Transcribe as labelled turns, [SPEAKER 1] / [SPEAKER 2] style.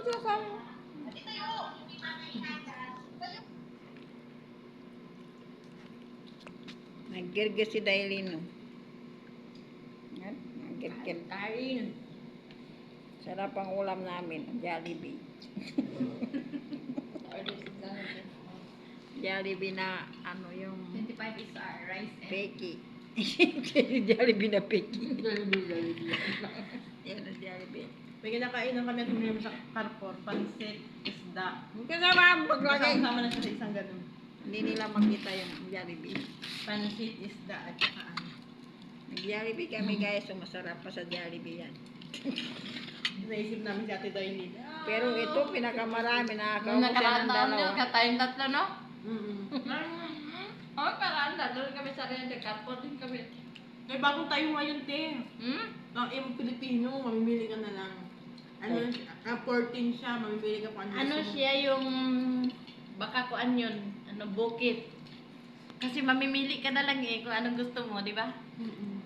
[SPEAKER 1] sinasabi mo? Nag-girgir si Dailin, no? Yan, nag-girgir.
[SPEAKER 2] Kain.
[SPEAKER 1] Sarap ang ulam namin, Jollibee. Jollibee na, ano yung
[SPEAKER 2] 25 is our rice and
[SPEAKER 1] peki. Jollibee na peki.
[SPEAKER 2] Jollibee.
[SPEAKER 1] Yan ang Jollibee.
[SPEAKER 3] May kinakain na kami at huminom sa Carrefour, pansit, isda.
[SPEAKER 1] Kasama, paglagay.
[SPEAKER 3] Kasama na siya sa isang ganun.
[SPEAKER 1] Hindi nila makita yung Jollibee.
[SPEAKER 3] Pansit, isda, at saka ano.
[SPEAKER 1] Nag-Jollibee kami guys, so masarap pa sa Jollibee yan.
[SPEAKER 3] Naisip namin si Ate Dailin.
[SPEAKER 1] Pero ito, pinakamarami,
[SPEAKER 2] Nung
[SPEAKER 1] nakakaubos yan
[SPEAKER 2] nakaraan
[SPEAKER 1] ng
[SPEAKER 2] taon nyo,
[SPEAKER 1] dalawa.
[SPEAKER 2] katayong tatlo, no?
[SPEAKER 3] Mm-mm.
[SPEAKER 2] Oh, karaan tatlo kami sa rin, nagkarpo din kami.
[SPEAKER 3] May bagong tayo ngayon, te.
[SPEAKER 2] Hmm?
[SPEAKER 3] Ang yung Pilipino, mamimili ka na lang. Ano, 14 siya, mamimili ka pa.
[SPEAKER 2] Ano siya yung, baka kuan yun, ano, bukit. Kasi mamimili ka na lang eh kung anong gusto mo, di ba?
[SPEAKER 3] Mm-mm.